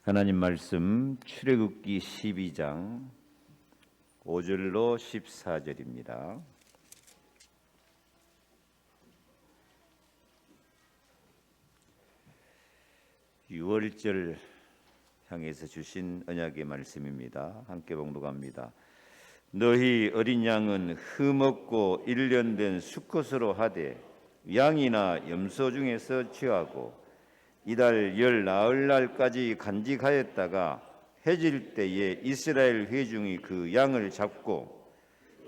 하나님 말씀 출애굽기 12장 5절로 14절입니다. 유월절 향해서 주신 언약의 말씀입니다. 함께 봉독합니다. 너희 어린 양은 흠없고 1년 된 수컷으로 하되 양이나 염소 중에서 취하고 이달 열 나흘날까지 간직하였다가 해질 때에 이스라엘 회중이 그 양을 잡고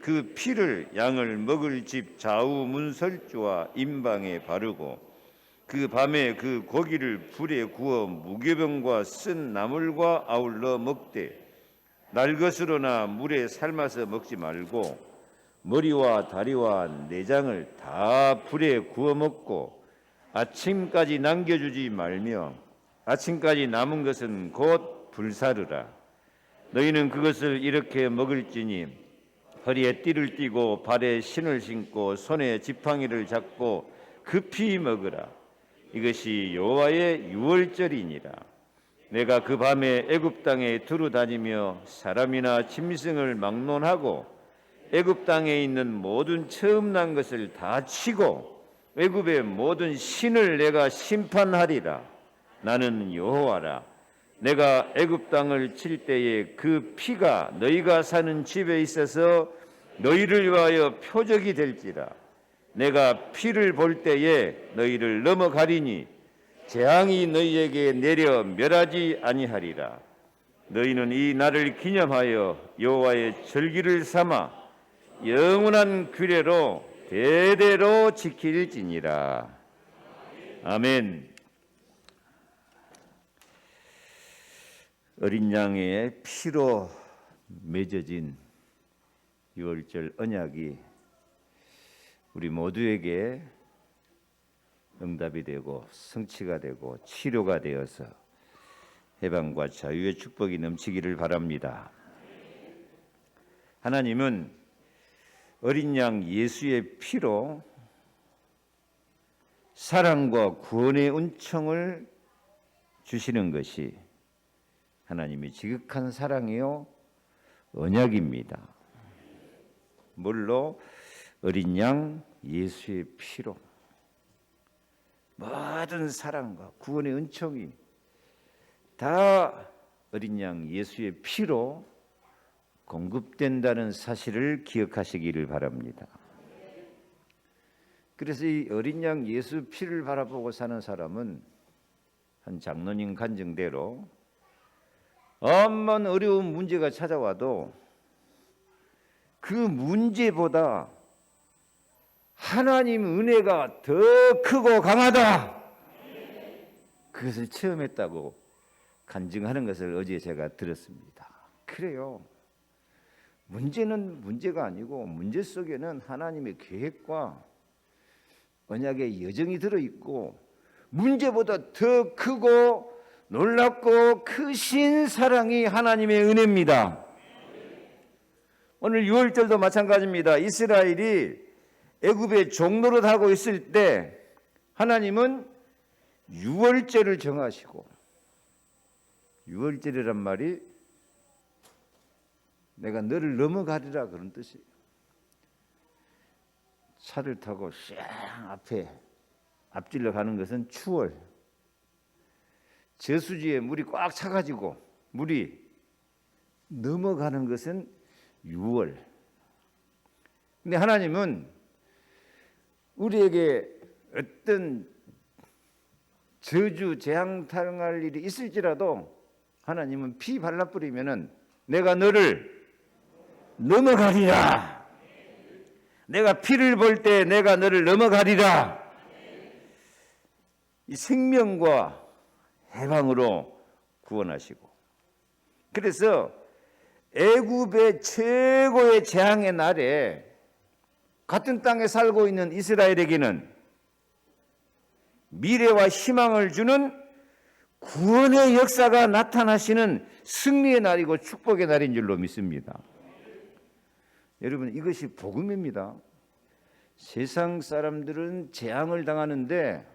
그 피를 양을 먹을 집 좌우 문설주와 임방에 바르고 그 밤에 그 고기를 불에 구워 무교병과 쓴 나물과 아울러 먹되 날것으로나 물에 삶아서 먹지 말고 머리와 다리와 내장을 다 불에 구워 먹고 아침까지 남겨주지 말며 아침까지 남은 것은 곧 불사르라. 너희는 그것을 이렇게 먹을지니 허리에 띠를 띠고 발에 신을 신고 손에 지팡이를 잡고 급히 먹으라. 이것이 여호와의 유월절이니라. 내가 그 밤에 애굽 땅에 두루 다니며 사람이나 짐승을 막론하고 애굽 땅에 있는 모든 처음 난 것을 다 치고 애굽의 모든 신을 내가 심판하리라. 나는 여호와라. 내가 애굽 땅을 칠 때에 그 피가 너희가 사는 집에 있어서 너희를 위하여 표적이 될지라. 내가 피를 볼 때에 너희를 넘어가리니 재앙이 너희에게 내려 멸하지 아니하리라. 너희는 이 날을 기념하여 여호와의 절기를 삼아 영원한 규례로 대대로 지킬지니라. 아멘. 어린 양의 피로 맺어진 유월절 언약이 우리 모두에게 응답이 되고 성취가 되고 치료가 되어서 해방과 자유의 축복이 넘치기를 바랍니다. 하나님은 어린 양 예수의 피로 사랑과 구원의 은총을 주시는 것이 하나님의 지극한 사랑이요 언약입니다. 물로 어린 양 예수의 피로 모든 사랑과 구원의 은총이 다 어린 양 예수의 피로 공급된다는 사실을 기억하시기를 바랍니다. 그래서 이 어린 양 예수 피를 바라보고 사는 사람은 한 장로님 간증대로 엄만 어려운 문제가 찾아와도 그 문제보다 하나님 은혜가 더 크고 강하다. 그것을 체험했다고 간증하는 것을 어제 제가 들었습니다. 그래요. 문제는 문제가 아니고 문제 속에는 하나님의 계획과 언약의 여정이 들어있고 문제보다 더 크고 놀랍고 크신 사랑이 하나님의 은혜입니다. 오늘 유월절도 마찬가지입니다. 이스라엘이 애굽의 종노릇 하고 있을 때 하나님은 유월절을 정하시고, 유월절이란 말이 내가 너를 넘어가리라 그런 뜻이에요. 차를 타고 쫙 앞에 앞질러 가는 것은 추월, 저수지에 물이 꽉 차가지고 물이 넘어가는 것은 유월. 근데 하나님은 우리에게 어떤 저주 재앙 당할 일이 있을지라도 하나님은 피 발라뿌리면은 내가 너를 넘어가리라. 내가 피를 볼 때 내가 너를 넘어가리라. 이 생명과 해방으로 구원하시고, 그래서 애굽의 최고의 재앙의 날에 같은 땅에 살고 있는 이스라엘에게는 미래와 희망을 주는 구원의 역사가 나타나시는 승리의 날이고 축복의 날인 줄로 믿습니다. 여러분, 이것이 복음입니다. 세상 사람들은 재앙을 당하는데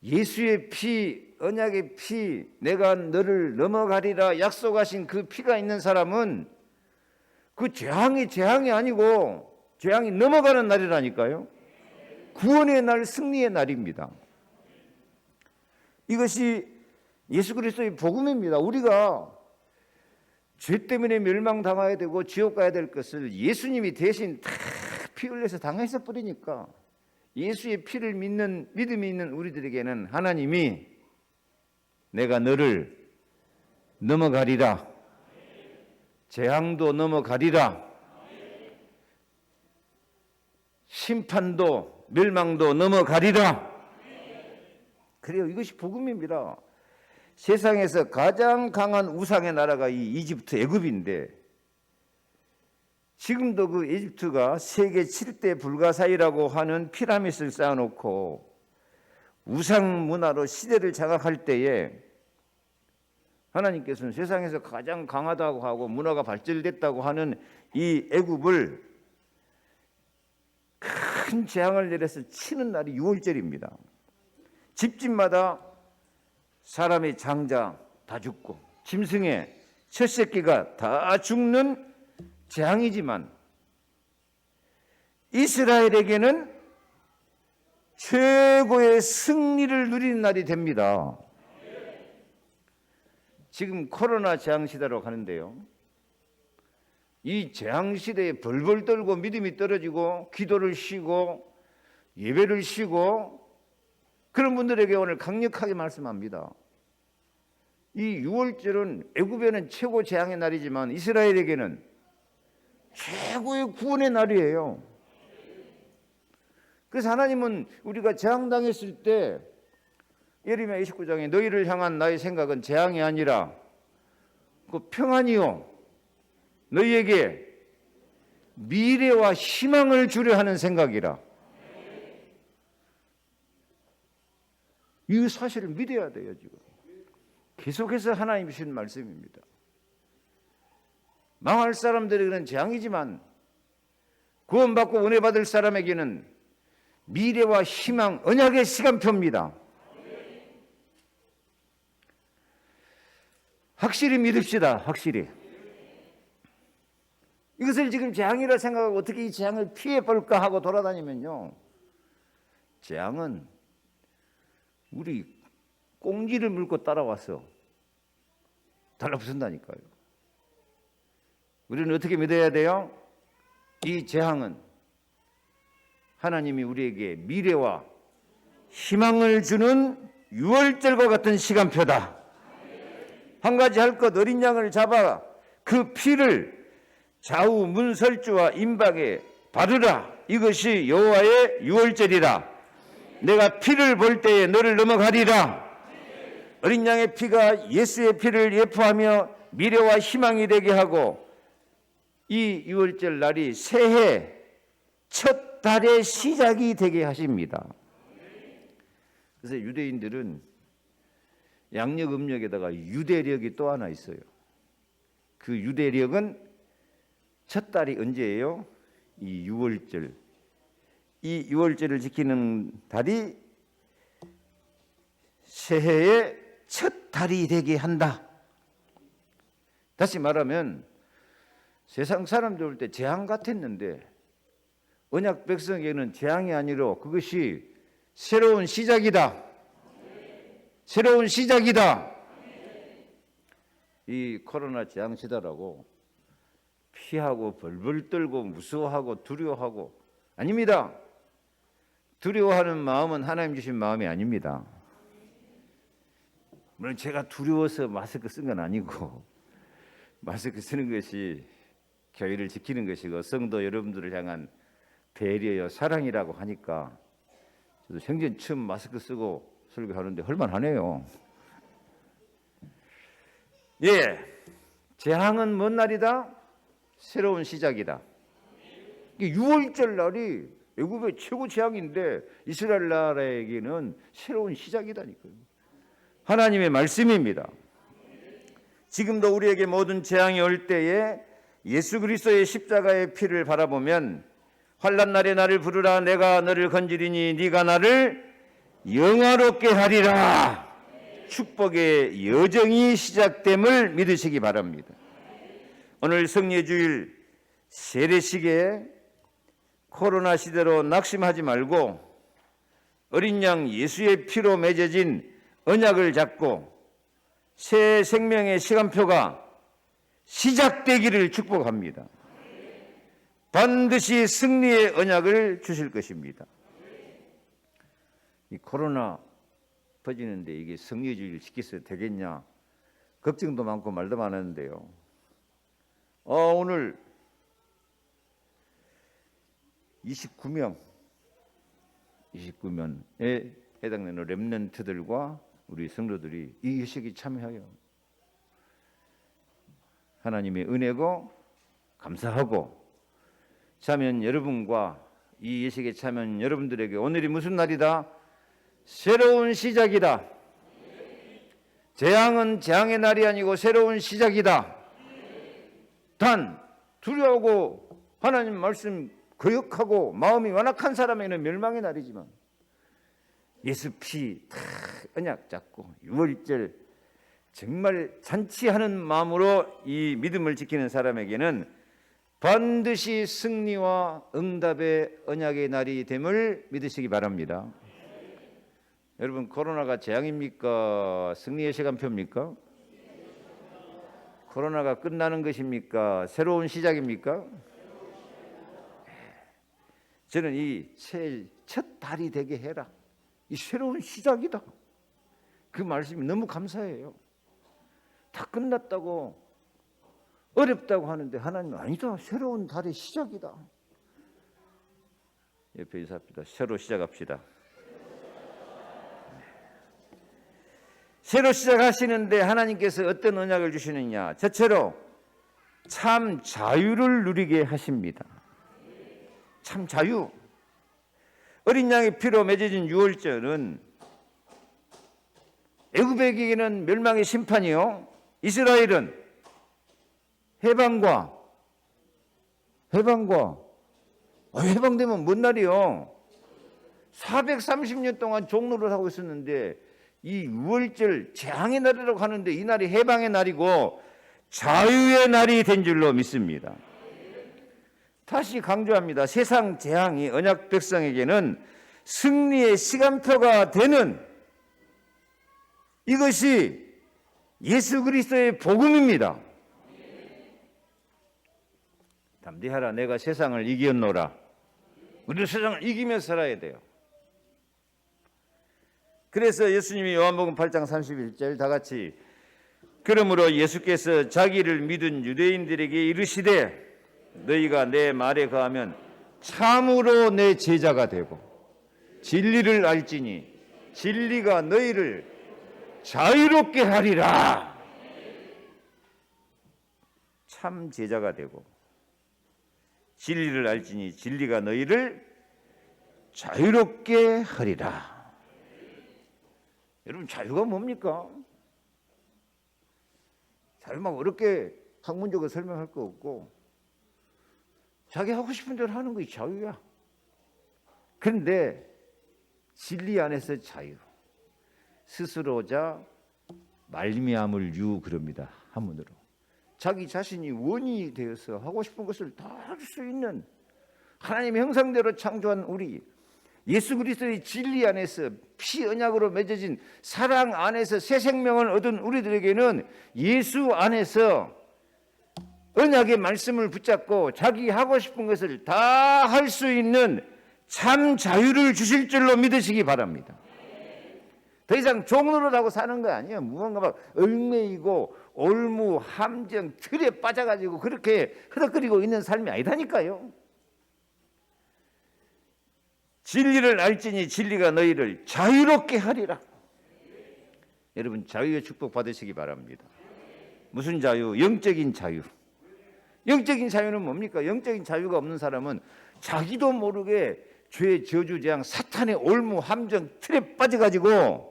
예수의 피 언약의 피, 내가 너를 넘어가리라 약속하신 그 피가 있는 사람은 그 재앙이 아니고 재앙이 넘어가는 날이라니까요. 구원의 날, 승리의 날입니다. 이것이 예수 그리스도의 복음입니다. 우리가 죄 때문에 멸망당해야 되고 지옥 가야 될 것을 예수님이 대신 다 피 흘려서 당해서 뿌리니까 예수의 피를 믿는 믿음이 있는 우리들에게는 하나님이 내가 너를 넘어가리라, 재앙도 넘어가리라, 심판도 멸망도 넘어가리라. 그래요. 이것이 복음입니다. 세상에서 가장 강한 우상의 나라가 이 이집트, 애굽인데 지금도 그 이집트가 세계 7대 불가사의라고 하는 피라밋을 쌓아놓고 우상 문화로 시대를 장악할 때에 하나님께서는 세상에서 가장 강하다고 하고 문화가 발전됐다고 하는 이 애굽을 큰 재앙을 내려서 치는 날이 6월절입니다. 집집마다 사람의 장자 다 죽고 짐승의 첫 새끼가 다 죽는 재앙이지만 이스라엘에게는 최고의 승리를 누리는 날이 됩니다. 지금 코로나 재앙 시대로 가는데요. 이 재앙 시대에 벌벌 떨고 믿음이 떨어지고 기도를 쉬고 예배를 쉬고 그런 분들에게 오늘 강력하게 말씀합니다. 이 6월절은 애굽에는 최고 재앙의 날이지만 이스라엘에게는 최고의 구원의 날이에요. 그래서 하나님은 우리가 재앙당했을 때 예레미야 29장에 너희를 향한 나의 생각은 재앙이 아니라 그 평안이요 너희에게 미래와 희망을 주려 하는 생각이라. 이 사실을 믿어야 돼요. 지금 계속해서 하나님이 주신 말씀입니다. 망할 사람들에게는 재앙이지만 구원받고 은혜 받을 사람에게는 미래와 희망, 언약의 시간표입니다. 확실히 믿읍시다. 확실히. 이것을 지금 재앙이라 생각하고 어떻게 이 재앙을 피해볼까 하고 돌아다니면요, 재앙은 우리 꽁지를 물고 따라와서 달라붙는다니까요. 우리는 어떻게 믿어야 돼요? 이 재앙은 하나님이 우리에게 미래와 희망을 주는 6월절과 같은 시간표다. 한 가지 할 것, 어린 양을 잡아 그 피를 좌우 문설주와 임박에 바르라. 이것이 여호와의 6월절이라. 내가 피를 볼 때에 너를 넘어가리라. 어린 양의 피가 예수의 피를 예표하며 미래와 희망이 되게 하고 이 6월절 날이 새해 첫 달의 시작이 되게 하십니다. 그래서 유대인들은 양력 음력에다가 유대력이 또 하나 있어요. 그 유대력은 첫 달이 언제예요? 이 6월절. 이 6월절을 지키는 달이 새해의 첫 달이 되게 한다. 다시 말하면 세상 사람들 볼 때 재앙 같았는데 언약 백성에게는 재앙이 아니라 그것이 새로운 시작이다. 새로운 시작이다. 이 코로나 재앙 시대라고 피하고 벌벌 떨고 무서워하고 두려워하고 아닙니다. 두려워하는 마음은 하나님 주신 마음이 아닙니다. 물론 제가 두려워서 마스크 쓴 건 아니고 마스크 쓰는 것이 교회를 지키는 것이고 성도 여러분들을 향한 배려요 사랑이라고 하니까 저도 생전 처음 마스크 쓰고 설교하는데 할만하네요. 예, 재앙은 뭔 날이다? 새로운 시작이다. 6월절 날이 애굽의 최고 재앙인데 이스라엘 나라에게는 새로운 시작이다니까요. 하나님의 말씀입니다. 지금도 우리에게 모든 재앙이 올 때에 예수 그리스도의 십자가의 피를 바라보면 환난 날에 나를 부르라 내가 너를 건지리니 네가 나를 영화롭게 하리라. 축복의 여정이 시작됨을 믿으시기 바랍니다. 오늘 성례주일 세례식에 코로나 시대로 낙심하지 말고 어린 양 예수의 피로 맺어진 언약을 잡고 새 생명의 시간표가 시작되기를 축복합니다. 반드시 승리의 언약을 주실 것입니다. 이 코로나 퍼지는데 이게 성례주일 지켜서 되겠냐 걱정도 많고 말도 많았는데요. 오늘 29명에 해당되는 렘넌트들과 우리 성도들이 이 예식에 참여해요. 하나님의 은혜고 감사하고 참여한 여러분과 이 예식에 참여한 여러분들에게 오늘이 무슨 날이다? 새로운 시작이다. 재앙은 재앙의 날이 아니고 새로운 시작이다. 단 두려워하고 하나님 말씀 거역하고 마음이 완악한 사람에게는 멸망의 날이지만 예수 피 언약 잡고 유월절 정말 잔치하는 마음으로 이 믿음을 지키는 사람에게는 반드시 승리와 응답의 언약의 날이 됨을 믿으시기 바랍니다. 여러분, 코로나가 재앙입니까? 승리의 시간표입니까? 코로나가 끝나는 것입니까? 새로운 시작입니까? 저는 이 새해 첫 달이 되게 해라. 이 새로운 시작이다. 그 말씀이 너무 감사해요. 다 끝났다고 어렵다고 하는데 하나님은 아니다. 새로운 달의 시작이다. 옆에 인사합니다. 새로 시작합시다. 새로 시작하시는데 하나님께서 어떤 언약을 주시느냐? 저처럼 참 자유를 누리게 하십니다. 참 자유. 어린 양의 피로 맺어진 유월절은 애굽에게는 멸망의 심판이요, 이스라엘은 해방되면 뭔 날이요? 430년 동안 종노릇 하고 있었는데 이 유월절 재앙의 날이라고 하는데 이 날이 해방의 날이고 자유의 날이 된 줄로 믿습니다. 다시 강조합니다. 세상 재앙이 언약 백성에게는 승리의 시간표가 되는 이것이 예수 그리스도의 복음입니다. 담대하라. 내가 세상을 이겼노라. 우리는 세상을 이기며 살아야 돼요. 그래서 예수님이 요한복음 8장 31절 다 같이 그러므로 예수께서 자기를 믿은 유대인들에게 이르시되 너희가 내 말에 거하면 참으로 내 제자가 되고 진리를 알지니 진리가 너희를 자유롭게 하리라. 참 제자가 되고 진리를 알지니 진리가 너희를 자유롭게 하리라. 여러분, 자유가 뭡니까? 자유만 어렵게 학문적으로 설명할 거 없고 자기 하고 싶은 대로 하는 것이 자유야. 그런데 진리 안에서 자유, 스스로자 말미암을 유 그럽니다. 한문으로 자기 자신이 원이 되어서 하고 싶은 것을 다 할 수 있는 하나님의 형상대로 창조한 우리 예수 그리스도의 진리 안에서 피 언약으로 맺어진 사랑 안에서 새 생명을 얻은 우리들에게는 예수 안에서 언약의 말씀을 붙잡고 자기 하고 싶은 것을 다 할 수 있는 참 자유를 주실 줄로 믿으시기 바랍니다. 더 이상 종노릇하고 사는 거 아니에요. 무언가 막 얽매이고 올무, 함정, 틀에 빠져가지고 그렇게 흐덕거리고 있는 삶이 아니다니까요. 진리를 알지니 진리가 너희를 자유롭게 하리라. 여러분, 자유의 축복 받으시기 바랍니다. 무슨 자유? 영적인 자유. 영적인 자유는 뭡니까? 영적인 자유가 없는 사람은 자기도 모르게 죄의 저주, 재앙, 사탄의 올무, 함정, 틀에 빠져가지고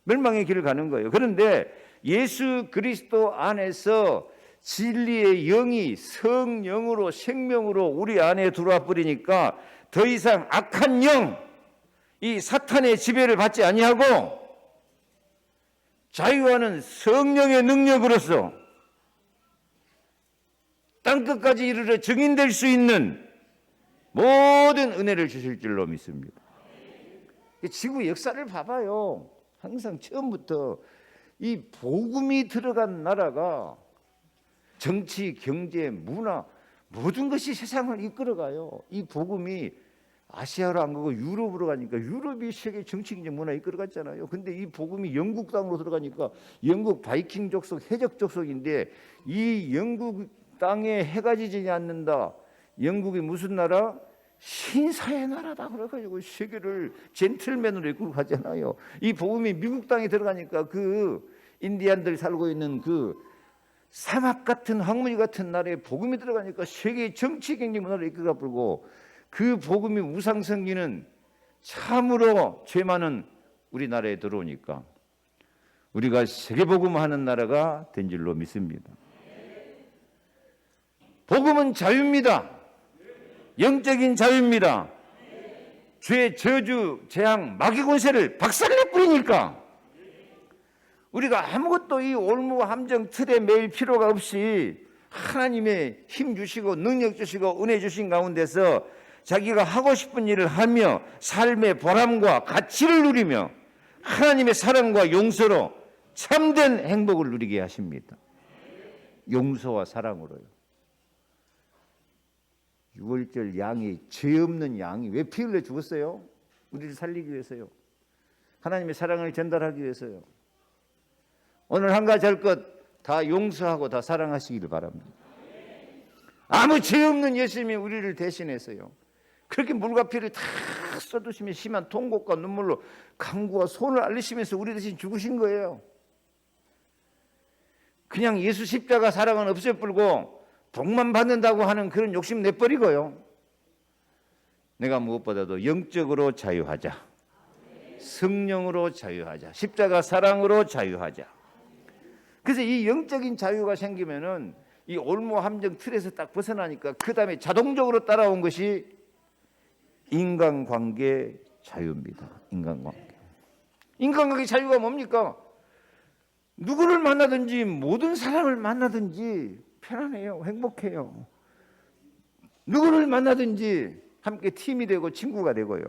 멸망의 길을 가는 거예요. 그런데 예수 그리스도 안에서 진리의 영이 성령으로 생명으로 우리 안에 들어와 버리니까 더 이상 악한 영, 이 사탄의 지배를 받지 아니하고 자유하는 성령의 능력으로서 땅끝까지 이르러 증인될 수 있는 모든 은혜를 주실 줄로 믿습니다. 지구 역사를 봐봐요. 항상 처음부터 이 복음이 들어간 나라가 정치, 경제, 문화 모든 것이 세상을 이끌어가요. 이 복음이 아시아로 안 가고 유럽으로 가니까 유럽이 세계 정치, 경제, 문화 이끌어갔잖아요. 근데 이 복음이 영국 땅으로 들어가니까 영국 바이킹 족속, 해적 족속인데 이 영국 땅에 해가 지지 않는다. 영국이 무슨 나라? 신사의 나라다 그래가지고 세계를 젠틀맨으로 이끌고 가잖아요. 이 복음이 미국 땅에 들어가니까 그 인디안들 살고 있는 그 사막 같은 황무지 같은 나라에 복음이 들어가니까 세계 정치 경제 문화를 이끌어 버리고 그 복음이 우상 섬기는 참으로 죄 많은 우리나라에 들어오니까 우리가 세계 복음하는 나라가 된 줄로 믿습니다. 복음은 자유입니다. 영적인 자유입니다. 죄, 저주, 재앙, 마귀 권세를 박살내 뿌리니까 우리가 아무것도 이 올무 함정 틀에 매일 필요가 없이 하나님의 힘 주시고 능력 주시고 은혜 주신 가운데서 자기가 하고 싶은 일을 하며 삶의 보람과 가치를 누리며 하나님의 사랑과 용서로 참된 행복을 누리게 하십니다. 용서와 사랑으로요. 6월절 양이, 죄 없는 양이 왜 피 흘려 죽었어요? 우리를 살리기 위해서요. 하나님의 사랑을 전달하기 위해서요. 오늘 한 가지 할 것 다 용서하고 다 사랑하시기를 바랍니다. 아무 죄 없는 예수님이 우리를 대신해서요. 그렇게 물과 피를 다 쏟으시며 심한 통곡과 눈물로 강구와 손을 앓으시면서 우리 대신 죽으신 거예요. 그냥 예수 십자가 사랑은 없애버리고 복만 받는다고 하는 그런 욕심 내버리고요. 내가 무엇보다도 영적으로 자유하자. 성령으로 자유하자. 십자가 사랑으로 자유하자. 그래서 이 영적인 자유가 생기면은 이 올무 함정 틀에서 딱 벗어나니까 그 다음에 자동적으로 따라온 것이 인간관계 자유입니다. 인간관계. 인간관계 자유가 뭡니까? 누구를 만나든지 모든 사람을 만나든지 편안해요. 행복해요. 누구를 만나든지 함께 팀이 되고 친구가 되고요.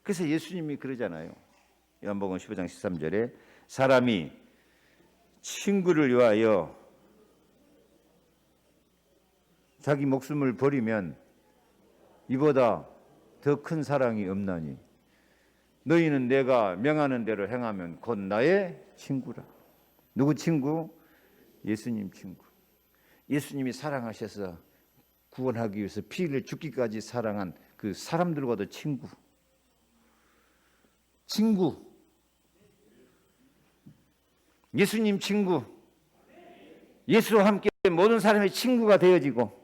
그래서 예수님이 그러잖아요. 요한복음 15장 13절에 사람이 친구를 위하여 자기 목숨을 버리면 이보다 더 큰 사랑이 없나니 너희는 내가 명하는 대로 행하면 곧 나의 친구라. 누구 친구? 예수님 친구. 예수님이 사랑하셔서 구원하기 위해서 피를 죽기까지 사랑한 그 사람들과도 친구. 친구. 예수님 친구. 예수와 함께 모든 사람의 친구가 되어지고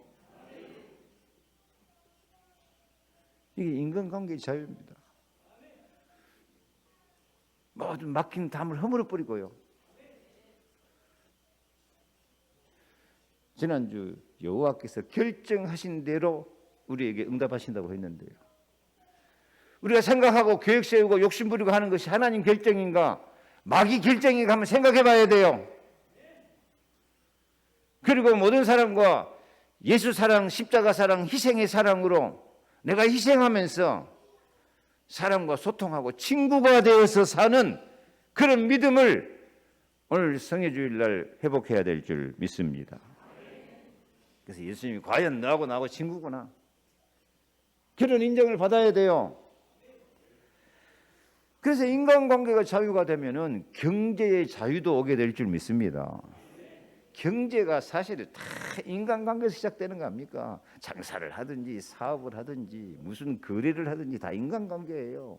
이게 인간관계의 자유입니다. 모든 막힌 담을 허물어 버리고요. 지난주 여호와께서 결정하신 대로 우리에게 응답하신다고 했는데요. 우리가 생각하고 계획 세우고 욕심 부리고 하는 것이 하나님 결정인가 마귀 결정인가 한번 생각해 봐야 돼요. 그리고 모든 사람과 예수 사랑, 십자가 사랑, 희생의 사랑으로 내가 희생하면서 사람과 소통하고 친구가 되어서 사는 그런 믿음을 오늘 성회주일날 회복해야 될 줄 믿습니다. 그래서 예수님이 과연 너하고 나하고 친구구나. 그런 인정을 받아야 돼요. 그래서 인간관계가 자유가 되면은 경제의 자유도 오게 될 줄 믿습니다. 경제가 사실은 다 인간관계에서 시작되는 거 아닙니까? 장사를 하든지 사업을 하든지 무슨 거래를 하든지 다 인간관계예요.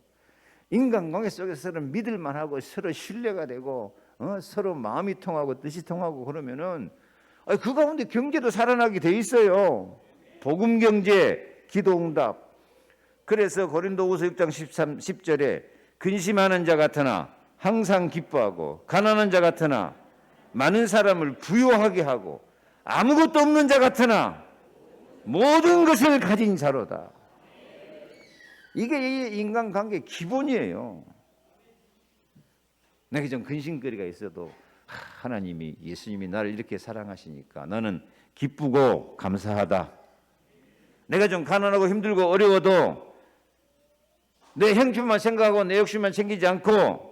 인간관계 속에서는 믿을만 하고 서로 신뢰가 되고 서로 마음이 통하고 뜻이 통하고 그러면은 그 가운데 경제도 살아나게 돼 있어요. 복음 경제, 기도응답. 그래서 고린도후서 6장 10절에 근심하는 자 같으나 항상 기뻐하고 가난한 자 같으나 많은 사람을 부유하게 하고 아무것도 없는 자 같으나 모든 것을 가진 자로다. 이게 인간관계 기본이에요. 내가 좀 근심거리가 있어도 하나님이, 예수님이 나를 이렇게 사랑하시니까 나는 기쁘고 감사하다. 내가 좀 가난하고 힘들고 어려워도 내 형편만 생각하고 내 욕심만 챙기지 않고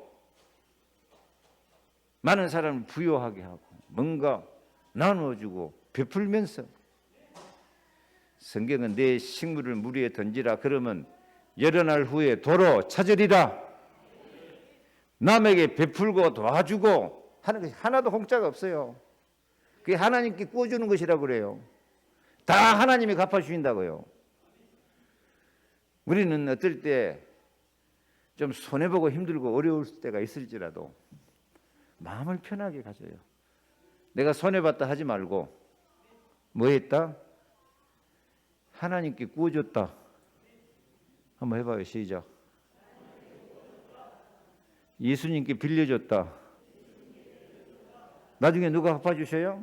많은 사람을 부유하게 하고 뭔가 나누어주고 베풀면서, 성경은 내 식물을 물 위에 던지라 그러면 여러 날 후에 도로 찾으리라. 남에게 베풀고 도와주고 하는 것이 하나도 공짜가 없어요. 그게 하나님께 구워주는 것이라고 그래요. 다 하나님이 갚아주신다고요. 우리는 어떨 때 좀 손해보고 힘들고 어려울 때가 있을지라도 마음을 편하게 가져요. 내가 손해봤다 하지 말고 뭐 했다? 하나님께 구워줬다. 한번 해봐요. 시작. 예수님께 빌려줬다. 나중에 누가 갚아주셔요?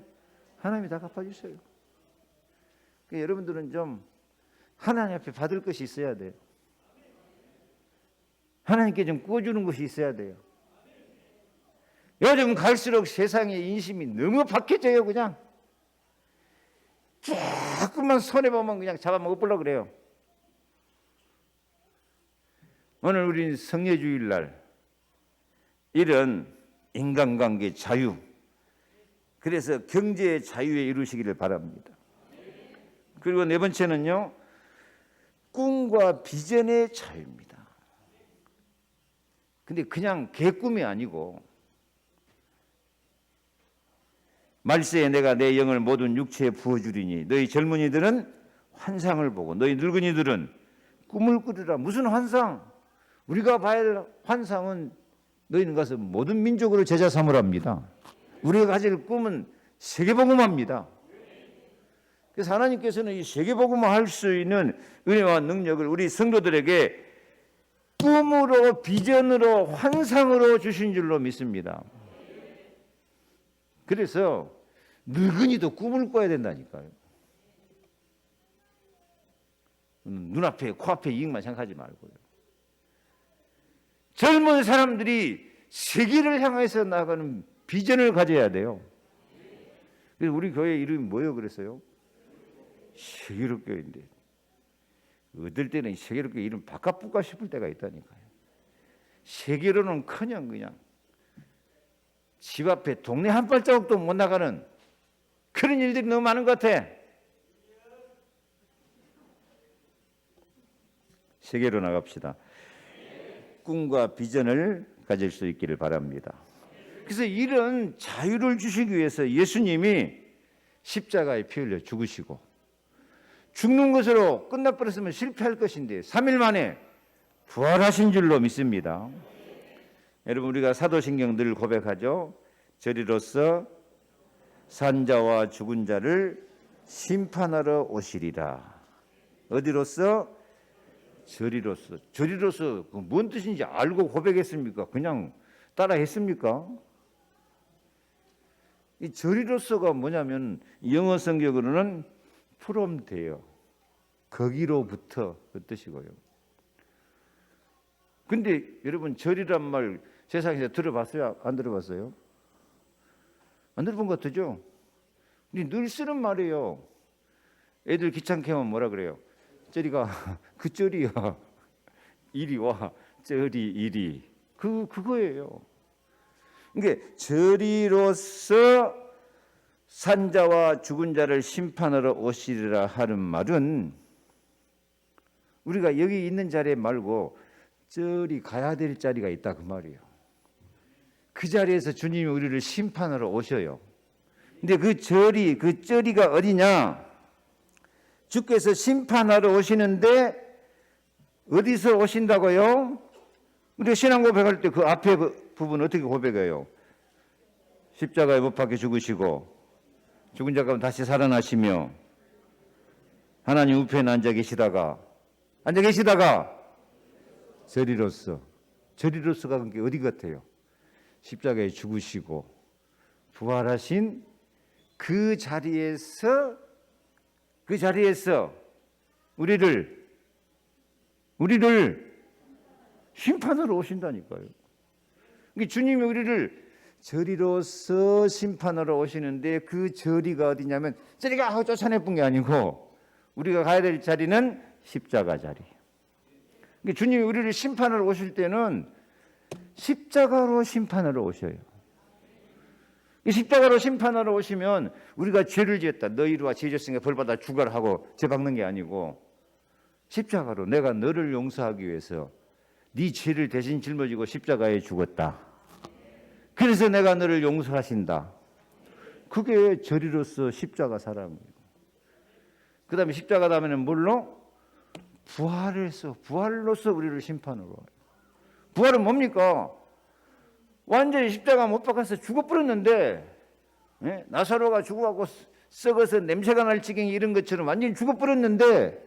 하나님이 다 갚아주셔요. 그러니까 여러분들은 좀 하나님 앞에 받을 것이 있어야 돼요. 하나님께 좀 구워주는 것이 있어야 돼요. 요즘 갈수록 세상의 인심이 너무 박해져요. 그냥 조금만 손해보면 그냥 잡아먹으려고 그래요. 오늘 우리는 성례주일날 이런 인간관계 자유, 그래서 경제의 자유에 이루시기를 바랍니다. 그리고 네 번째는요, 꿈과 비전의 자유입니다. 근데 그냥 개꿈이 아니고, 말세에 내가 내 영을 모든 육체에 부어주리니 너희 젊은이들은 환상을 보고 너희 늙은이들은 꿈을 꾸리라. 무슨 환상? 우리가 봐야 할 환상은 너희는 가서 모든 민족으로 제자 삼으랍니다. 우리가 가질 꿈은 세계복음화입니다. 그래서 하나님께서는 이 세계복음화 할 수 있는 은혜와 능력을 우리 성도들에게 꿈으로, 비전으로, 환상으로 주신 줄로 믿습니다. 그래서 늙은이도 꿈을 꿔야 된다니까요. 눈앞에, 코앞에 이익만 생각하지 말고요. 젊은 사람들이 세계를 향해서 나가는 비전을 가져야 돼요. 그래서 우리 교회 이름이 뭐예요? 그랬어요? 세계롭교회인데 어떨 때는 세계롭교회 이름 바꿔볼까 싶을 때가 있다니까요. 세계로는커녕 그냥 집 앞에 동네 한 발자국도 못 나가는 그런 일들이 너무 많은 것 같아. 세계로 나갑시다. 꿈과 비전을 가질 수 있기를 바랍니다. 그래서 이런 자유를 주시기 위해서 예수님이 십자가에 피 흘려 죽으시고, 죽는 것으로 끝나버렸으면 실패할 것인데 3일 만에 부활하신 줄로 믿습니다. 여러분, 우리가 사도신경 늘 고백하죠. 저리로서 산자와 죽은 자를 심판하러 오시리라. 어디로서? 저리로서. 저리로서 뭔 뜻인지 알고 고백했습니까? 그냥 따라 했습니까? 이 저리로서가 뭐냐면 영어 성격으로는 from 돼요. 거기로부터 그 뜻이고요. 근데 여러분, 절이란 말 세상에서 들어봤어요? 안 들어봤어요? 안 들어본 것 같죠? 근데 늘 쓰는 말이에요. 애들 귀찮게 하면 뭐라 그래요? 저리가 그 절이야. 이리 와. 저리 이리. 그거예요. 그러니까 저리로서 산자와 죽은 자를 심판하러 오시리라 하는 말은 우리가 여기 있는 자리에 말고 저리 가야 될 자리가 있다 그 말이에요. 그 자리에서 주님이 우리를 심판하러 오셔요. 근데 그 저리가 어디냐? 주께서 심판하러 오시는데 어디서 오신다고요? 우리가 신앙 고백할 때 그 앞에 그 부분 어떻게 고백해요? 십자가에 못 박혀 죽으시고 죽은 자 가운데 다시 살아나시며 하나님 우편에 앉아 계시다가 저리로서가 그게 어디 같아요? 십자가에 죽으시고 부활하신 그 자리에서 우리를 우리를 심판하러 오신다니까요. 주님이 우리를 저리로서 심판하러 오시는데 그 저리가 어디냐면 저리가 하고 쫓아내뿐 게 아니고 우리가 가야 될 자리는 십자가 자리. 주님이 우리를 심판하러 오실 때는 십자가로 심판하러 오셔요. 십자가로 심판하러 오시면 우리가 죄를 지었다, 너희와 죄 지었으니까 벌받아 죽어라 하고 죄 박는 게 아니고 십자가로 내가 너를 용서하기 위해서 네 죄를 대신 짊어지고 십자가에 죽었다. 그래서 내가 너를 용서하신다. 그게 저리로서 십자가 사랑이에요. 그 다음에 십자가 다음에는 뭘로? 부활로서 우리를 심판으로 와요. 부활은 뭡니까? 완전히 십자가 못 박아서 죽어버렸는데, 나사로가 죽어가고 썩어서 냄새가 날 지경이 이런 것처럼 완전히 죽어버렸는데,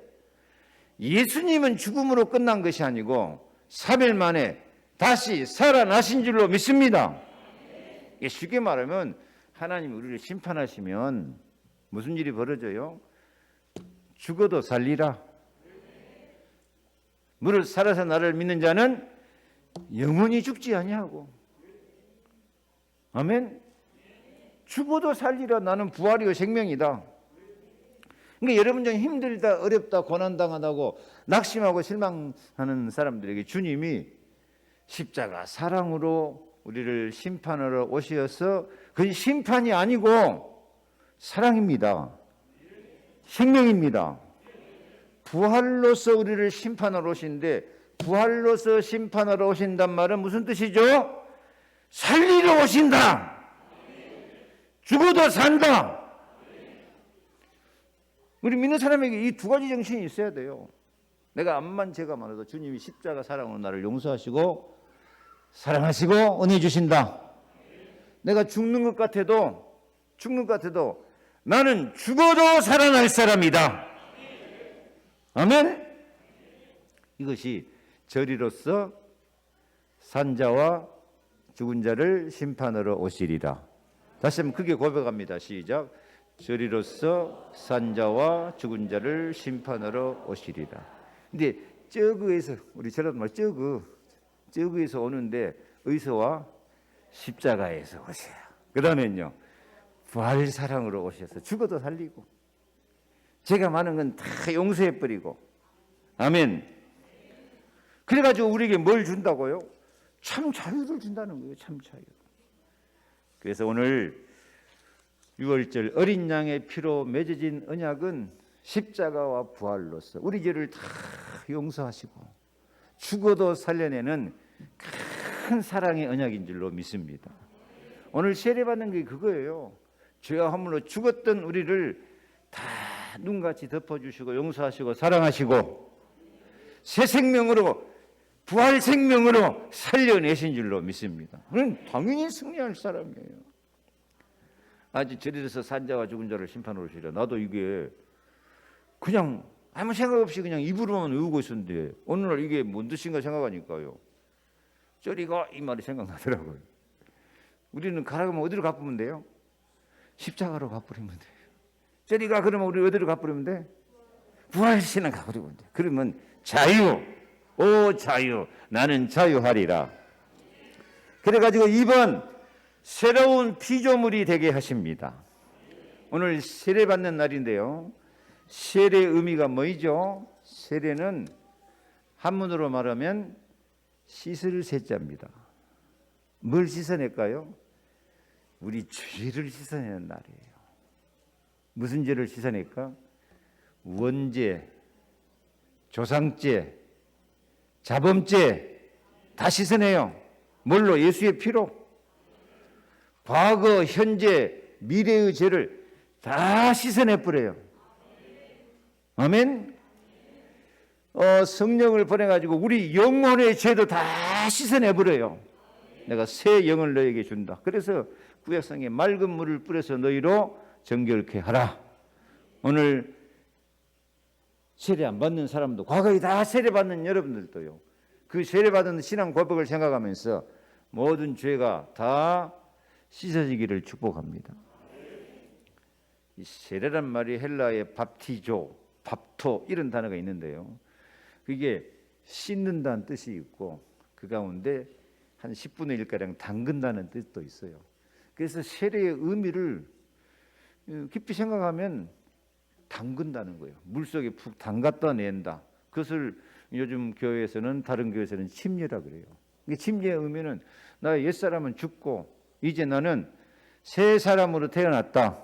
예수님은 죽음으로 끝난 것이 아니고 3일 만에 다시 살아나신 줄로 믿습니다. 쉽게 말하면 하나님이 우리를 심판하시면 무슨 일이 벌어져요? 죽어도 살리라. 무릇 살아서 나를 믿는 자는 영원히 죽지 아니하고. 아멘. 죽어도 살리라. 나는 부활이요 생명이다. 그러니까 여러분 중에 힘들다, 어렵다, 고난당하다고 낙심하고 실망하는 사람들에게 주님이 십자가 사랑으로 우리를 심판하러 오셔서 그건 심판이 아니고 사랑입니다. 생명입니다. 부활로서 우리를 심판하러 오시는데, 부활로서 심판하러 오신단 말은 무슨 뜻이죠? 살리러 오신다. 죽어도 산다. 우리 믿는 사람에게 이 두 가지 정신이 있어야 돼요. 내가 암만 죄가 많아도 주님이 십자가 사랑으로 나를 용서하시고 사랑하시고 은혜 주신다. 내가 죽는 것 같아도 나는 죽어도 살아날 사람이다. 아멘. 이것이 저리로서 산 자와 죽은 자를 심판하러 오시리라. 다시 한번 크게 고백합니다. 시작. 저리로서 산 자와 죽은 자를 심판하러 오시리라. 근데 저그에서 우리 저런 말 저그에서 오는데 어디서와? 십자가에서 오세요. 그 다음에는요, 부활 사랑으로 오셔서 죽어도 살리고 죄가 많은 건 다 용서해버리고. 아멘. 그래가지고 우리에게 뭘 준다고요? 참 자유를 준다는 거예요. 참 자유. 그래서 오늘 6월절 어린 양의 피로 맺어진 언약은 십자가와 부활로서 우리 죄를 다 용서하시고 죽어도 살려내는 큰 사랑의 언약인 줄로 믿습니다. 오늘 세례받는 게 그거예요. 죄와 허물로 죽었던 우리를 다 눈같이 덮어주시고 용서하시고 사랑하시고 새 생명으로 부활 생명으로 살려내신 줄로 믿습니다. 그는 당연히 승리할 사람이에요. 아직 저리로서 산 자와 죽은 자를 심판으로 오시리라. 나도 이게 그냥 아무 생각 없이 그냥 입으로만 외우고 있었는데 어느 날 이게 뭔 뜻인가 생각하니까요, 저리가 이 말이 생각나더라고요. 우리는 가라면 어디로 가쁘면 돼요? 십자가로 가버리면 돼요. 저리가 그러면 우리 어디로 가버리면 돼? 부활신을 가버리면 돼. 그러면 자유, 오 자유, 나는 자유하리라. 그래가지고 2번 새로운 피조물이 되게 하십니다. 오늘 세례 받는 날인데요, 세례의 의미가 뭐이죠? 세례는 한문으로 말하면 씻을 세자입니다. 뭘 씻어낼까요? 우리 죄를 씻어내는 날이에요. 무슨 죄를 씻어낼까? 원죄, 조상죄, 자범죄 다 씻어내요. 뭘로? 예수의 피로. 과거, 현재, 미래의 죄를 다 씻어내버려요. 아멘. 성령을 보내가지고 우리 영혼의 죄도 다 씻어내버려요. 내가 새 영을 너에게 준다. 그래서 구약성에 맑은 물을 뿌려서 너희로 정결케 하라. 오늘 세례 안 받는 사람도, 과거에 다 세례 받는 여러분들도요, 그 세례 받은 신앙 고백을 생각하면서 모든 죄가 다 씻어지기를 축복합니다. 이 세례란 말이 헬라의 밥티조, 밥토 이런 단어가 있는데요, 그게 씻는다는 뜻이 있고 그 가운데 한 10분의 1가량 담근다는 뜻도 있어요. 그래서 세례의 의미를 깊이 생각하면 담근다는 거예요. 물속에 푹 담갔다 낸다. 그것을 요즘 교회에서는, 다른 교회에서는 침례라 그래요. 침례의 의미는 나의 옛사람은 죽고 이제 나는 새 사람으로 태어났다.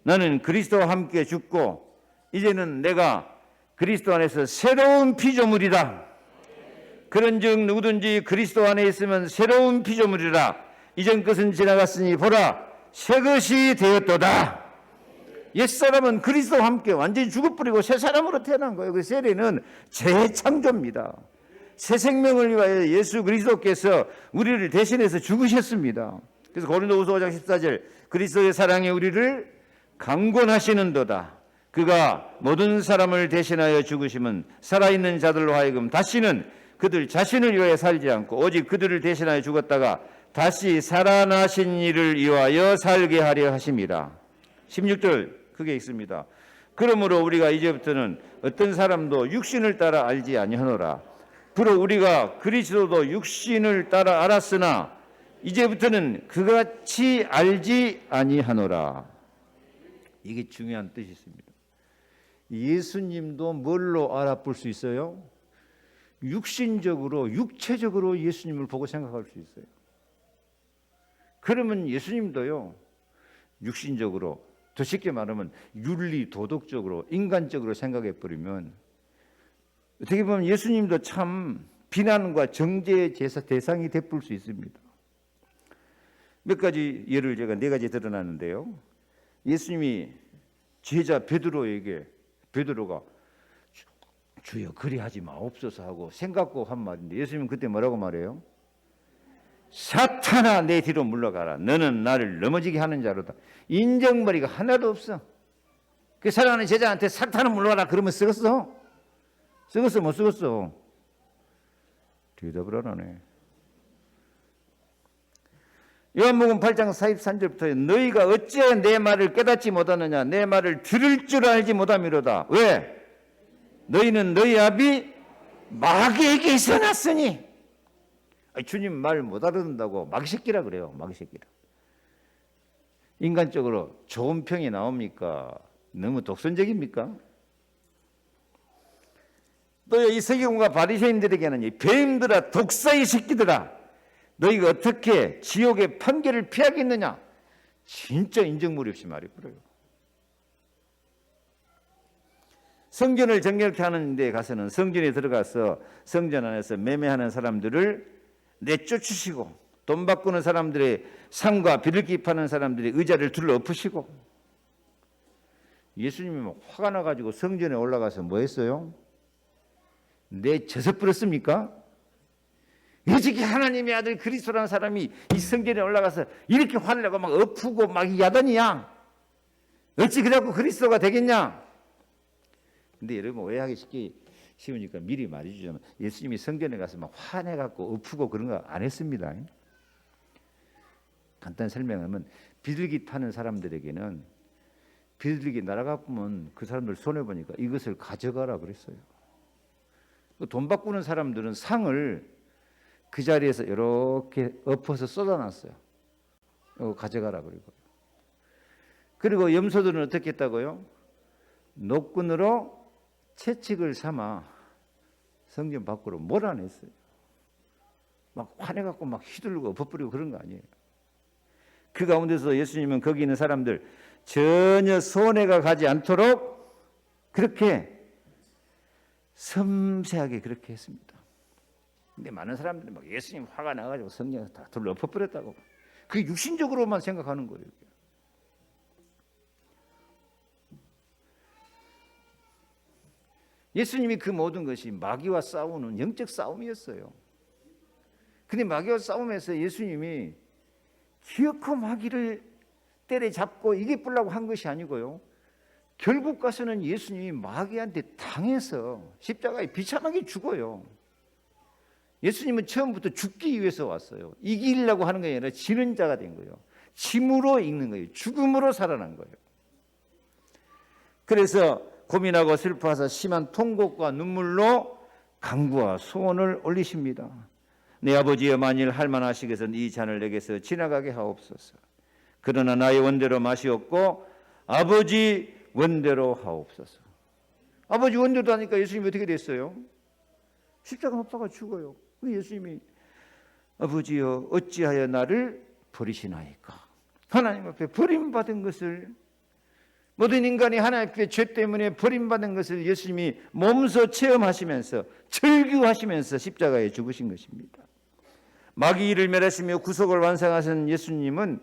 나는 그리스도와 함께 죽고 이제는 내가 그리스도 안에서 새로운 피조물이다. 그런즉 누구든지 그리스도 안에 있으면 새로운 피조물이라. 이전 것은 지나갔으니 보라 새 것이 되었도다. 옛사람은 그리스도와 함께 완전히 죽어버리고 새 사람으로 태어난 거예요. 그 세례는 재창조입니다. 새 생명을 위하여 예수 그리스도께서 우리를 대신해서 죽으셨습니다. 그래서 고린도후서 5장 14절 그리스도의 사랑이 우리를 강권하시는도다. 그가 모든 사람을 대신하여 죽으심은 살아있는 자들로 하여금 다시는 그들 자신을 위하여 살지 않고 오직 그들을 대신하여 죽었다가 다시 살아나신 이를 위하여 살게 하려 하심이라. 16절 그게 있습니다. 그러므로 우리가 이제부터는 어떤 사람도 육신을 따라 알지 아니하노라. 비록 우리가 그리스도도 육신을 따라 알았으나 이제부터는 그같이 알지 아니하노라. 이게 중요한 뜻이 있습니다. 예수님도 뭘로 알아볼 수 있어요? 육신적으로, 육체적으로 예수님을 보고 생각할 수 있어요. 그러면 예수님도요, 육신적으로, 더 쉽게 말하면 윤리, 도덕적으로, 인간적으로 생각해 버리면 어떻게 보면 예수님도 참 비난과 정죄의 대상이 되풀 수 있습니다. 몇 가지 예를 제가 4가지 드러나는데요. 예수님이 제자 베드로에게, 베드로가 주여 그리하지 마옵소서 하고 생각고 한 말인데 예수님은 그때 뭐라고 말해요? 사탄아 내 뒤로 물러가라. 너는 나를 넘어지게 하는 자로다. 인정머리가 하나도 없어. 그 사랑하는 제자한테 사탄은 물러가라 그러면 쓰겠어? 쓰겠어 못 쓰겠어? 대답을 안 하네. 요한복음 8장 43절부터 너희가 어찌하여 내 말을 깨닫지 못하느냐. 내 말을 들을 줄 알지 못함이로다. 왜? 너희는 너희 아비 마귀에게 있어놨으니. 주님 말 못 알아듣는다고 마귀 새끼라 그래요. 마귀 새끼라. 인간적으로 좋은 평이 나옵니까? 너무 독선적입니까? 또 이 서기관과 바리새인들에게는 이 뱀들아 독사의 새끼들아 너희가 어떻게 지옥의 판결을 피하겠느냐. 진짜 인정머리 없이 말해버려요. 성전을 정결케 하는 데 가서는 성전에 들어가서 성전 안에서 매매하는 사람들을 내쫓으시고 돈 바꾸는 사람들의 상과 비둘기 파는 사람들의 의자를 둘러 엎으시고 예수님이 막 화가 나가지고 성전에 올라가서 뭐 했어요? 내쳐서 뿌렸습니까? 어떻게 하나님의 아들 그리스도라는 사람이 이 성전에 올라가서 이렇게 화를 내고 막 엎고 막 야단이야. 어찌 그래갖고 그리스도가 되겠냐? 근데 여러분 오해하기 쉬우니까 미리 말해주자면 예수님이 성전에 가서 막 화내갖고 엎고 그런 거 안 했습니다. 간단히 설명하면 비둘기 타는 사람들에게는 비둘기 날아가면 그 사람들 손해보니까 이것을 가져가라 그랬어요. 돈 바꾸는 사람들은 상을 그 자리에서 이렇게 엎어서 쏟아놨어요. 이거 가져가라 그리고 염소들은 어떻게 했다고요? 노끈으로 채찍을 삼아 성전 밖으로 몰아냈어요. 막 화내갖고 막 휘둘르고 엎어버리고 그런 거 아니에요. 그 가운데서 예수님은 거기 있는 사람들 전혀 손해가 가지 않도록 그렇게 섬세하게 그렇게 했습니다. 근데 많은 사람들이 막 예수님 화가 나가지고 성경에 다 둘러 엎어버렸다고. 그게 육신적으로만 생각하는 거예요. 예수님이 그 모든 것이 마귀와 싸우는 영적 싸움이었어요. 근데 마귀와 싸움에서 예수님이 기어코 마귀를 때려잡고 이기려고 한 것이 아니고요. 결국 가서는 예수님이 마귀한테 당해서 십자가에 비참하게 죽어요. 예수님은 처음부터 죽기 위해서 왔어요. 이기려고 하는 게 아니라 지는 자가 된 거예요. 짐으로 이기는 거예요. 죽음으로 살아난 거예요. 그래서 고민하고 슬퍼하사 심한 통곡과 눈물로 간구와 소원을 올리십니다. 내 아버지여, 만일 할만하시겠으면 이 잔을 내게서 지나가게 하옵소서. 그러나 나의 원대로 마시옵고 아버지 원대로 하옵소서. 아버지 원대로 하니까 예수님이 어떻게 됐어요? 십자가 못 박아 죽어요. 예수님이 아버지여, 어찌하여 나를 버리시나이까. 하나님 앞에 버림받은 것을, 모든 인간이 하나님 앞에 죄 때문에 버림받은 것을 예수님이 몸소 체험하시면서 절규하시면서 십자가에 죽으신 것입니다. 마귀를 멸하시며 구속을 완성하신 예수님은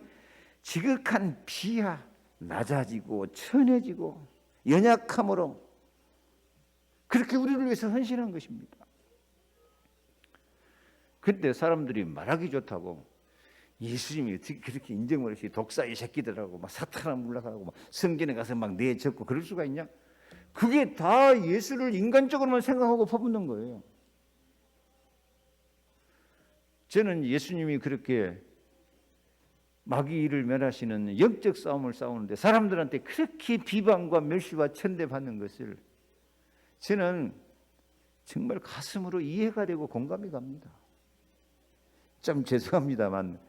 지극한 비하, 낮아지고 천해지고 연약함으로 그렇게 우리를 위해서 헌신한 것입니다. 그런데 사람들이 말하기 좋다고 예수님이 어떻게 그렇게 인정을 하시, 독사의 새끼들하고 막 사탄아 물러가고 막 성전에 가서 막 내적고 그럴 수가 있냐? 그게 다 예수를 인간적으로만 생각하고 퍼붓는 거예요. 저는 예수님이 그렇게 마귀를 멸하시는 영적 싸움을 싸우는데 사람들한테 그렇게 비방과 멸시와 천대받는 것을 저는 정말 가슴으로 이해가 되고 공감이 갑니다. 좀 죄송합니다만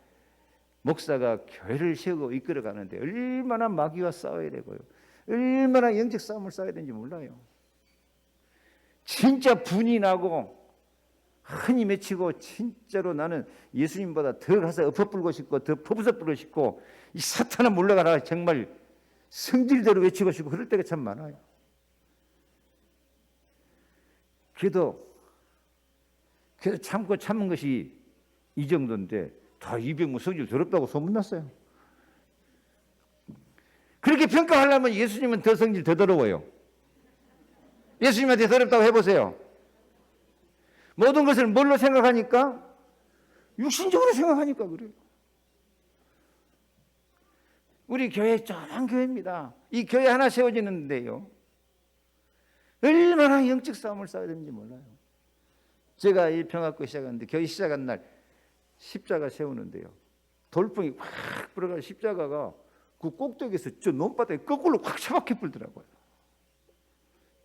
목사가 교회를 세우고 이끌어 가는데 얼마나 마귀와 싸워야 되고요, 얼마나 영적 싸움을 싸워야 되는지 몰라요. 진짜 분이 나고 흔히 맺히고 진짜로 나는 예수님보다 더 가서 엎어불고 싶고 더 퍼부서 불고 싶고 이 사탄아 물러가라 정말 성질대로 외치고 싶고 그럴 때가 참 많아요. 그래도 참고 참은 것이 이 정도인데 다 이병무 성질 더럽다고 소문났어요. 그렇게 평가하려면 예수님은 더 성질 더 더러워요. 예수님한테 더럽다고 해보세요. 모든 것을 뭘로 생각하니까? 육신적으로 생각하니까 그래요. 우리 교회 조그만 교회입니다. 이 교회 하나 세워지는데요, 얼마나 영적 싸움을 싸워야 되는지 몰라요. 제가 이 평화고 시작하는데 교회 시작한 날 십자가 세우는데요, 돌풍이 확 불어가지고 십자가가 그 꼭대기에서 저 논바닥에 거꾸로 확 처박혀 불더라고요.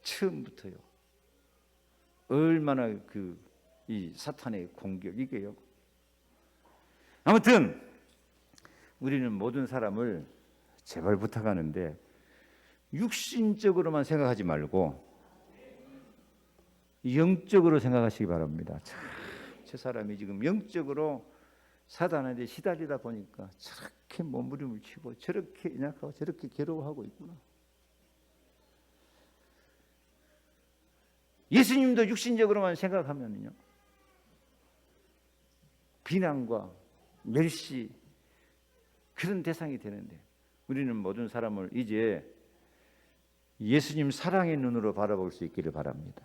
처음부터요. 얼마나 이 사탄의 공격 이게요. 아무튼 우리는 모든 사람을 제발 부탁하는데 육신적으로만 생각하지 말고 영적으로 생각하시기 바랍니다. 참, 저 사람이 지금 영적으로 사단한테 시달리다 보니까 저렇게 몸부림을 치고 저렇게 연약하고 저렇게 괴로워하고 있구나. 예수님도 육신적으로만 생각하면요, 비난과 멸시 그런 대상이 되는데 우리는 모든 사람을 이제 예수님 사랑의 눈으로 바라볼 수 있기를 바랍니다.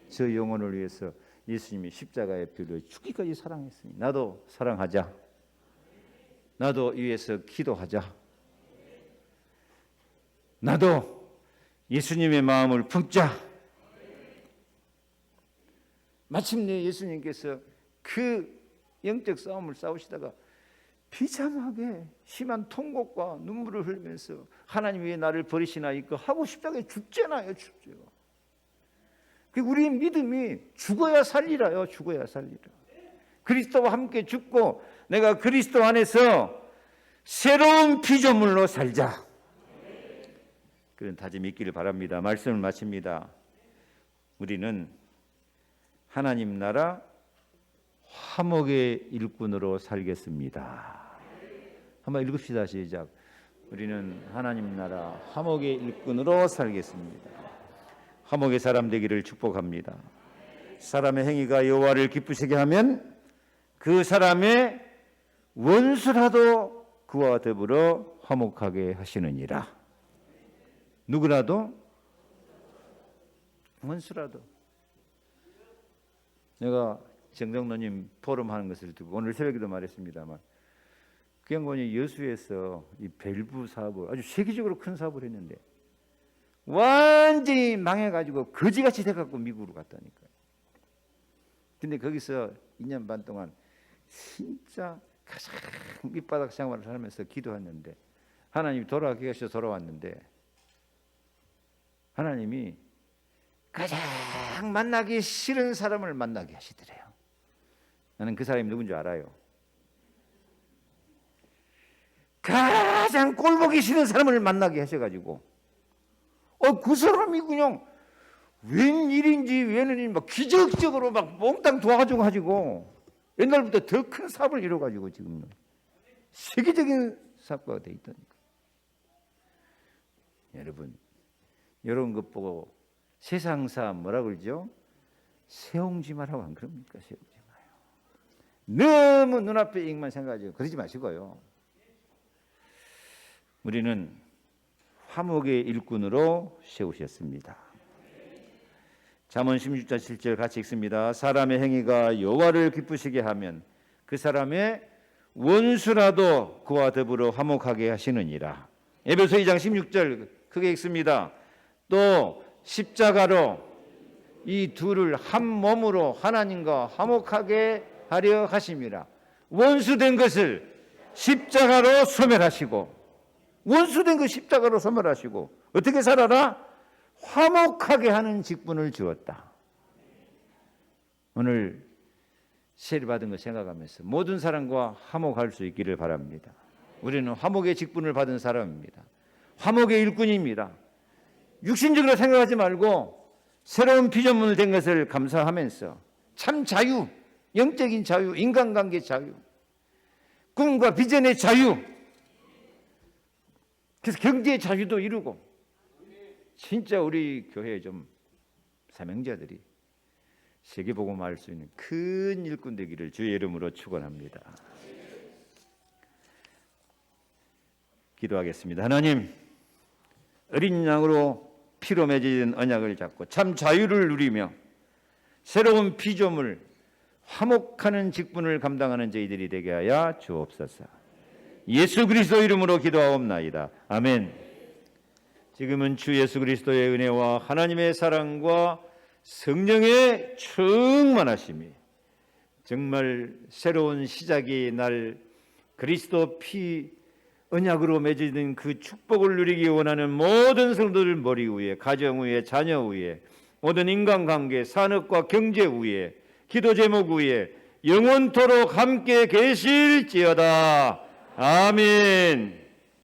저 영혼을 위해서 예수님이 십자가에 빌려 죽기까지 사랑했으니 나도 사랑하자. 나도 위해서 기도하자. 나도 예수님의 마음을 품자. 마침내 예수님께서 그 영적 싸움을 싸우시다가 비참하게 심한 통곡과 눈물을 흘리면서 하나님 왜 나를 버리시나이까 하고 십자가에 죽잖아요. 죽죠. 우리의 믿음이 죽어야 살리라요. 죽어야 살리라. 그리스도와 함께 죽고 내가 그리스도 안에서 새로운 피조물로 살자. 그런 다짐이 있기를 바랍니다. 말씀을 마칩니다. 우리는 하나님 나라 화목의 일꾼으로 살겠습니다. 한번 읽읍시다. 시작. 우리는 하나님 나라 화목의 일꾼으로 살겠습니다. 화목의 사람 되기를 축복합니다. 사람의 행위가 여호와를 기쁘시게 하면 그 사람의 원수라도 그와 더불어 화목하게 하시느니라. 누구라도? 원수라도. 내가 정정로님 포럼 하는 것을 듣고 오늘 새벽에도 말했습니다만 그 양반이 여수에서 이 밸브 사업을 아주 세계적으로 큰 사업을 했는데 완전히 망해가지고 거지같이 돼갖고 미국으로 갔다니까요. 근데 거기서 2년 반 동안 진짜 가장 밑바닥 생활을 하면서 기도했는데 하나님이 돌아가기 위해서 돌아왔는데 하나님이 가장 만나기 싫은 사람을 만나게 하시더래요. 나는 그 사람이 누군지 알아요. 가장 꼴보기 싫은 사람을 만나게 하셔가지고 그 사람이 그냥 웬일인지 웬일인지 막 기적적으로 막 몽땅 도와가지고 옛날부터 더 큰 사업을 이뤄가지고 지금 세계적인 사업가가 돼 있다니까. 여러분, 이런 것 보고 세상사 뭐라 그러죠? 세옹지 마라고 안 그럽니까? 세옹지 마요. 너무 눈앞의 이익만 생각하죠. 그러지 마시고요. 우리는 화목의 일꾼으로 세우셨습니다. 잠언 16장 7절 같이 읽습니다. 사람의 행위가 여호와를 기쁘시게 하면 그 사람의 원수라도 그와 더불어 화목하게 하시느니라. 에베소 2장 16절 크게 읽습니다. 또 십자가로 이 둘을 한 몸으로 하나님과 화목하게 하려 하심이라. 원수된 것을 십자가로 소멸하시고, 원수된 것 십자가로 소멸하시고 어떻게 살아라? 화목하게 하는 직분을 주었다. 오늘 세례받은 거 생각하면서 모든 사람과 화목할 수 있기를 바랍니다. 우리는 화목의 직분을 받은 사람입니다. 화목의 일꾼입니다. 육신적으로 생각하지 말고 새로운 피조물 된 것을 감사하면서 참 자유, 영적인 자유, 인간관계 자유, 꿈과 비전의 자유, 그래서 경제의 자유도 이루고, 진짜 우리 교회에 좀 사명자들이 세계복음을 할 수 있는 큰 일꾼 되기를 주의 이름으로 축원합니다. 기도하겠습니다. 하나님, 어린 양으로 피로 맺어진 언약을 잡고 참 자유를 누리며 새로운 피조물, 화목하는 직분을 감당하는 저희들이 되게 하여 주옵소서. 예수 그리스도 이름으로 기도하옵나이다. 아멘. 지금은 주 예수 그리스도의 은혜와 하나님의 사랑과 성령의 충만하심이 정말 새로운 시작이 날 그리스도 피 언약으로 맺어진 그 축복을 누리기 원하는 모든 성도들 머리 위에, 가정 위에, 자녀 위에, 모든 인간관계, 산업과 경제 위에, 기도 제목 위에 영원토록 함께 계실지어다. 아멘.